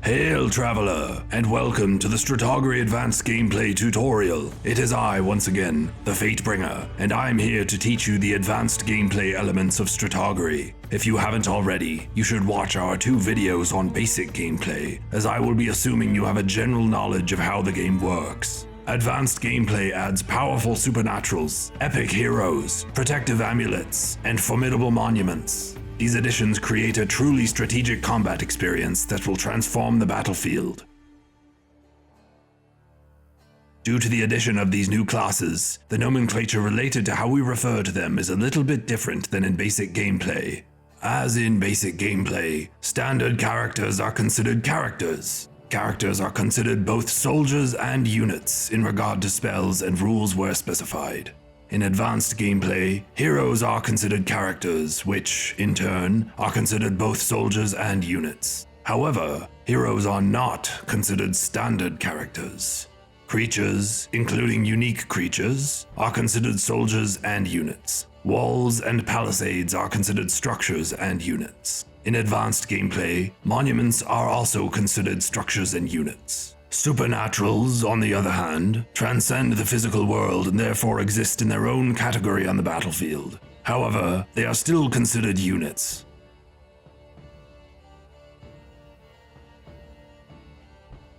Hail Traveler, and welcome to the Strataugury Advanced Gameplay Tutorial. It is I, once again, the Fatebringer, and I'm here to teach you the advanced gameplay elements of Strataugury. If you haven't already, you should watch our 2 videos on basic gameplay, as I will be assuming you have a general knowledge of how the game works. Advanced gameplay adds powerful supernaturals, epic heroes, protective amulets, and formidable monuments. These additions create a truly strategic combat experience that will transform the battlefield. Due to the addition of these new classes, the nomenclature related to how we refer to them is a little bit different than in basic gameplay. As in basic gameplay, standard characters are considered characters. Characters are considered both soldiers and units in regard to spells and rules where specified. In advanced gameplay, heroes are considered characters, which, in turn, are considered both soldiers and units. However, heroes are not considered standard characters. Creatures, including unique creatures, are considered soldiers and units. Walls and palisades are considered structures and units. In advanced gameplay, monuments are also considered structures and units. Supernaturals, on the other hand, transcend the physical world and therefore exist in their own category on the battlefield. However, they are still considered units.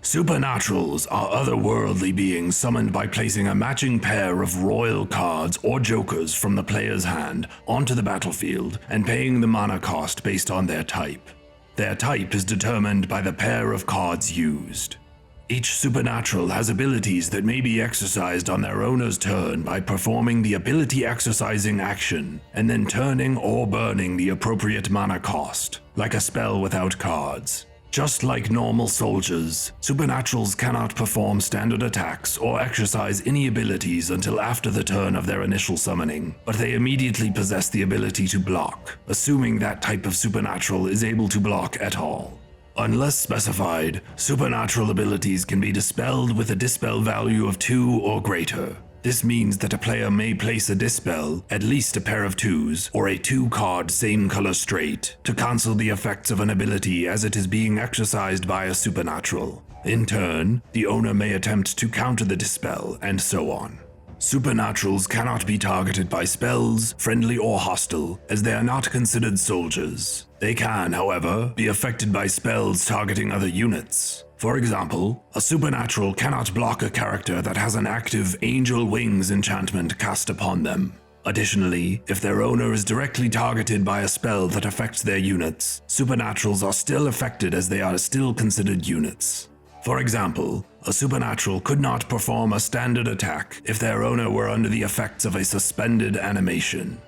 Supernaturals are otherworldly beings summoned by placing a matching pair of royal cards or jokers from the player's hand onto the battlefield and paying the mana cost based on their type. Their type is determined by the pair of cards used. Each supernatural has abilities that may be exercised on their owner's turn by performing the ability exercising action, and then turning or burning the appropriate mana cost, like a spell without cards. Just like normal soldiers, supernaturals cannot perform standard attacks or exercise any abilities until after the turn of their initial summoning, but they immediately possess the ability to block, assuming that type of supernatural is able to block at all. Unless specified, supernatural abilities can be dispelled with a dispel value of 2 or greater. This means that a player may place a dispel, at least a pair of 2s, or a 2-card same color straight, to cancel the effects of an ability as it is being exercised by a supernatural. In turn, the owner may attempt to counter the dispel, and so on. Supernaturals cannot be targeted by spells, friendly or hostile, as they are not considered soldiers. They can, however, be affected by spells targeting other units. For example, a supernatural cannot block a character that has an active Angel Wings enchantment cast upon them. Additionally, if their owner is directly targeted by a spell that affects their units, supernaturals are still affected as they are still considered units. For example, a supernatural could not perform a standard attack if their owner were under the effects of a suspended animation.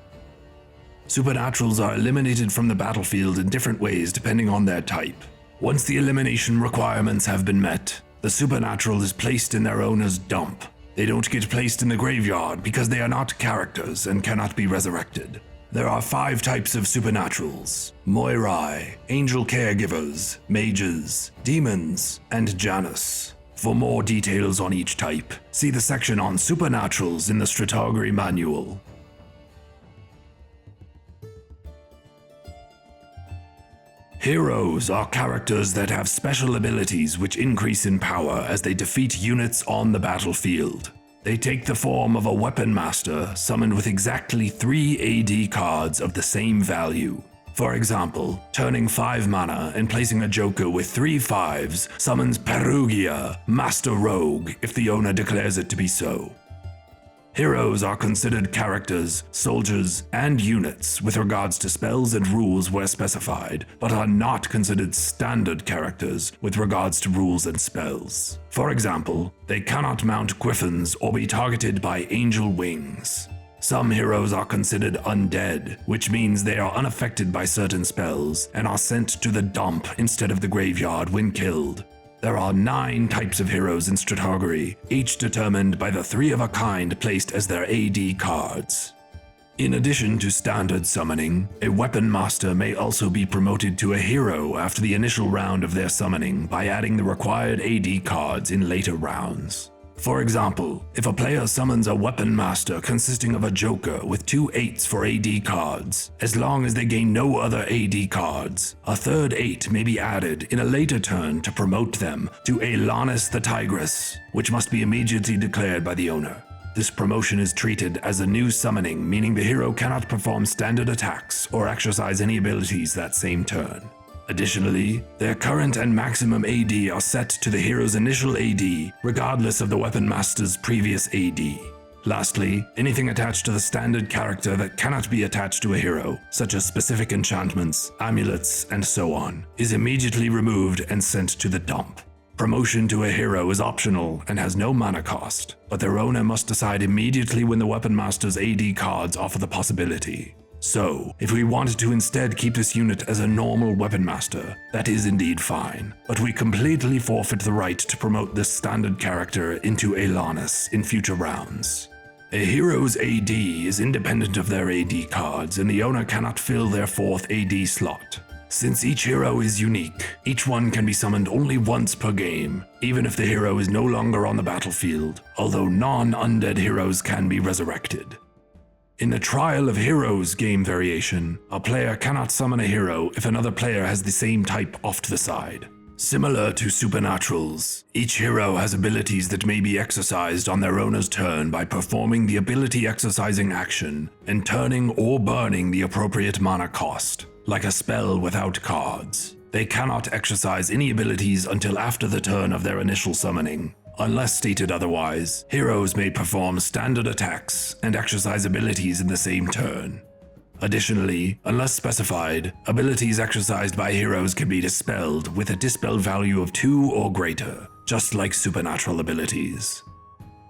Supernaturals are eliminated from the battlefield in different ways depending on their type. Once the elimination requirements have been met, the supernatural is placed in their owner's dump. They don't get placed in the graveyard because they are not characters and cannot be resurrected. There are 5 types of supernaturals: Moirai, angel caregivers, mages, demons, and Janus. For more details on each type, see the section on supernaturals in the Strataugury manual. Heroes are characters that have special abilities which increase in power as they defeat units on the battlefield. They take the form of a weapon master summoned with exactly 3 AD cards of the same value. For example, turning 5 mana and placing a joker with 3 5s summons Perugia, Master Rogue, if the owner declares it to be so. Heroes are considered characters, soldiers, and units with regards to spells and rules where specified, but are not considered standard characters with regards to rules and spells. For example, they cannot mount griffins or be targeted by angel wings. Some heroes are considered undead, which means they are unaffected by certain spells and are sent to the dump instead of the graveyard when killed. There are 9 types of heroes in Strataugury, each determined by the 3 of a kind placed as their AD cards. In addition to standard summoning, a weapon master may also be promoted to a hero after the initial round of their summoning by adding the required AD cards in later rounds. For example, if a player summons a Weapon Master consisting of a Joker with 2 8s for AD cards, as long as they gain no other AD cards, a third 8 may be added in a later turn to promote them to Alanis the Tigress, which must be immediately declared by the owner. This promotion is treated as a new summoning, meaning the hero cannot perform standard attacks or exercise any abilities that same turn. Additionally, their current and maximum AD are set to the hero's initial AD, regardless of the Weapon Master's previous AD. Lastly, anything attached to the standard character that cannot be attached to a hero, such as specific enchantments, amulets, and so on, is immediately removed and sent to the dump. Promotion to a hero is optional and has no mana cost, but their owner must decide immediately when the Weapon Master's AD cards offer the possibility. So, if we wanted to instead keep this unit as a normal Weapon Master, that is indeed fine, but we completely forfeit the right to promote this standard character into Alanis in future rounds. A hero's AD is independent of their AD cards, and the owner cannot fill their 4th AD slot. Since each hero is unique, each one can be summoned only once per game, even if the hero is no longer on the battlefield, although non-undead heroes can be resurrected. In the Trial of Heroes game variation, a player cannot summon a hero if another player has the same type off to the side. Similar to Supernaturals, each hero has abilities that may be exercised on their owner's turn by performing the ability exercising action and turning or burning the appropriate mana cost, like a spell without cards. They cannot exercise any abilities until after the turn of their initial summoning. Unless stated otherwise, heroes may perform standard attacks and exercise abilities in the same turn. Additionally, unless specified, abilities exercised by heroes can be dispelled with a dispel value of 2 or greater, just like supernatural abilities.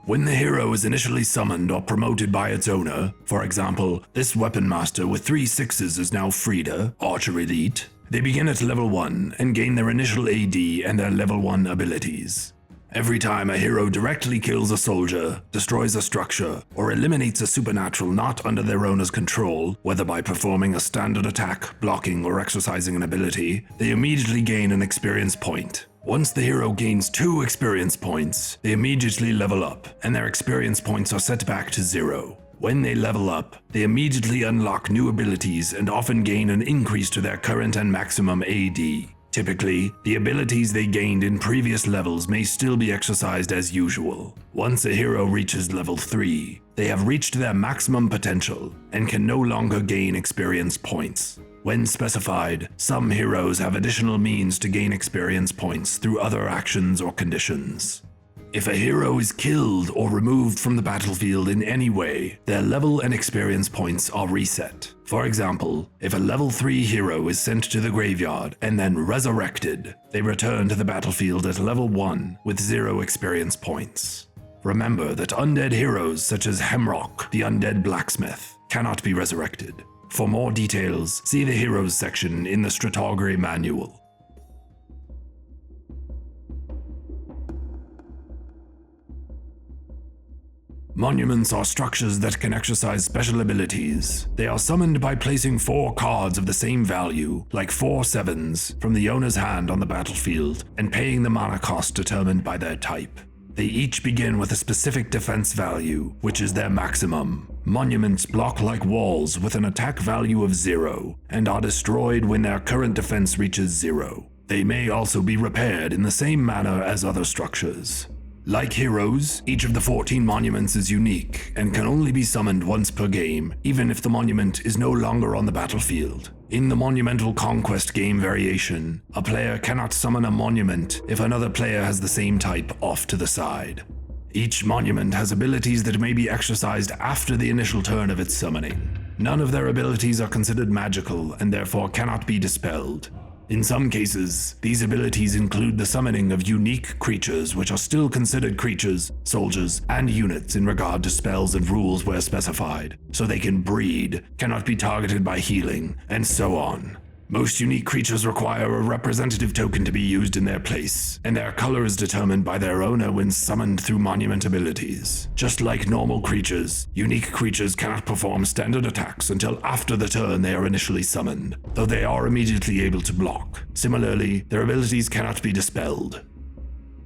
When the hero is initially summoned or promoted by its owner, for example, this Weapon Master with 3 6s is now Frida, Archer Elite, they begin at level 1 and gain their initial AD and their level 1 abilities. Every time a hero directly kills a soldier, destroys a structure, or eliminates a supernatural not under their owner's control, whether by performing a standard attack, blocking, or exercising an ability, they immediately gain an experience point. Once the hero gains 2 experience points, they immediately level up, and their experience points are set back to 0. When they level up, they immediately unlock new abilities and often gain an increase to their current and maximum AD. Typically, the abilities they gained in previous levels may still be exercised as usual. Once a hero reaches level 3, they have reached their maximum potential and can no longer gain experience points. When specified, some heroes have additional means to gain experience points through other actions or conditions. If a hero is killed or removed from the battlefield in any way, their level and experience points are reset. For example, if a level 3 hero is sent to the graveyard and then resurrected, they return to the battlefield at level 1 with 0 experience points. Remember that undead heroes such as Hemrock, the undead blacksmith, cannot be resurrected. For more details, see the Heroes section in the Strataugury manual. Monuments are structures that can exercise special abilities. They are summoned by placing 4 cards of the same value, like 4 7s, from the owner's hand on the battlefield, and paying the mana cost determined by their type. They each begin with a specific defense value, which is their maximum. Monuments block like walls with an attack value of 0, and are destroyed when their current defense reaches 0. They may also be repaired in the same manner as other structures. Like heroes, each of the 14 monuments is unique and can only be summoned once per game, even if the monument is no longer on the battlefield. In the Monumental Conquest game variation, a player cannot summon a monument if another player has the same type off to the side. Each monument has abilities that may be exercised after the initial turn of its summoning. None of their abilities are considered magical and therefore cannot be dispelled. In some cases, these abilities include the summoning of unique creatures which are still considered creatures, soldiers, and units in regard to spells and rules where specified, so they can breed, cannot be targeted by healing, and so on. Most unique creatures require a representative token to be used in their place, and their color is determined by their owner when summoned through monument abilities. Just like normal creatures, unique creatures cannot perform standard attacks until after the turn they are initially summoned, though they are immediately able to block. Similarly, their abilities cannot be dispelled.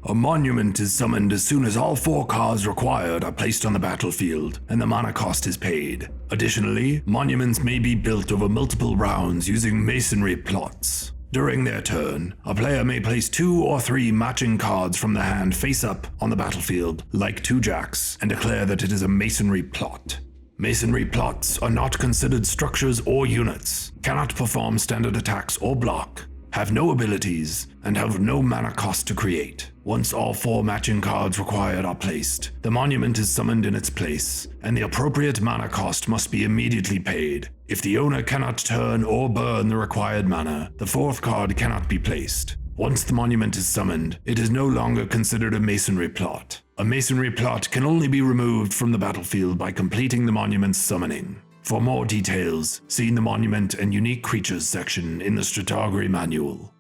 A monument is summoned as soon as all 4 cards required are placed on the battlefield and the mana cost is paid. Additionally, monuments may be built over multiple rounds using masonry plots. During their turn, a player may place 2 or 3 matching cards from the hand face up on the battlefield, like 2 jacks, and declare that it is a masonry plot. Masonry plots are not considered structures or units, cannot perform standard attacks or block, have no abilities, and have no mana cost to create. Once all 4 matching cards required are placed, the monument is summoned in its place, and the appropriate mana cost must be immediately paid. If the owner cannot turn or burn the required mana, the 4th card cannot be placed. Once the monument is summoned, it is no longer considered a masonry plot. A masonry plot can only be removed from the battlefield by completing the monument's summoning. For more details, see the Monument and Unique Creatures section in the Strataugury manual.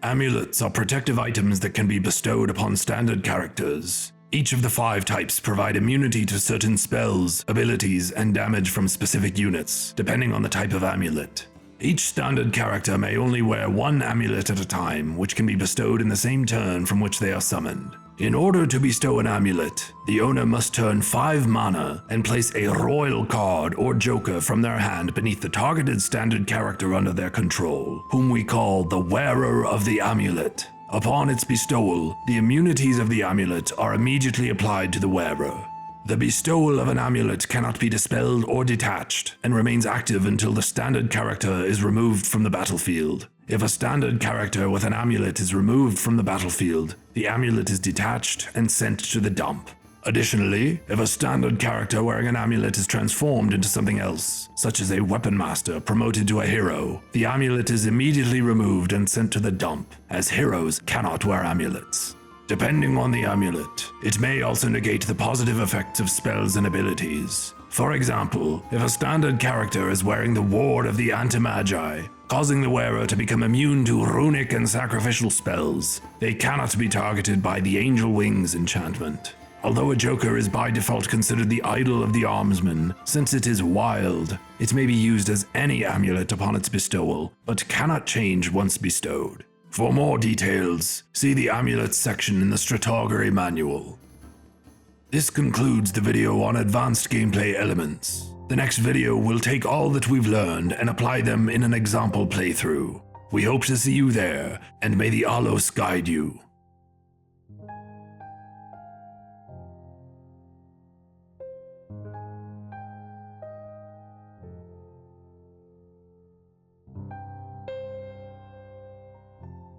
Amulets are protective items that can be bestowed upon standard characters. Each of the 5 types provide immunity to certain spells, abilities, and damage from specific units, depending on the type of amulet. Each standard character may only wear 1 amulet at a time, which can be bestowed in the same turn from which they are summoned. In order to bestow an amulet, the owner must turn 5 mana and place a royal card or joker from their hand beneath the targeted standard character under their control, whom we call the wearer of the amulet. Upon its bestowal, the immunities of the amulet are immediately applied to the wearer. The bestowal of an amulet cannot be dispelled or detached, and remains active until the standard character is removed from the battlefield. If a standard character with an amulet is removed from the battlefield, the amulet is detached and sent to the dump. Additionally, if a standard character wearing an amulet is transformed into something else, such as a weapon master promoted to a hero, the amulet is immediately removed and sent to the dump, as heroes cannot wear amulets. Depending on the amulet, it may also negate the positive effects of spells and abilities. For example, if a standard character is wearing the Ward of the Anti-Magi, causing the wearer to become immune to runic and sacrificial spells, they cannot be targeted by the Angel Wings enchantment. Although a joker is by default considered the idol of the armsman, since it is wild, it may be used as any amulet upon its bestowal, but cannot change once bestowed. For more details, see the Amulets section in the Strataugury manual. This concludes the video on advanced gameplay elements. The next video will take all that we've learned and apply them in an example playthrough. We hope to see you there, and may the Alos guide you.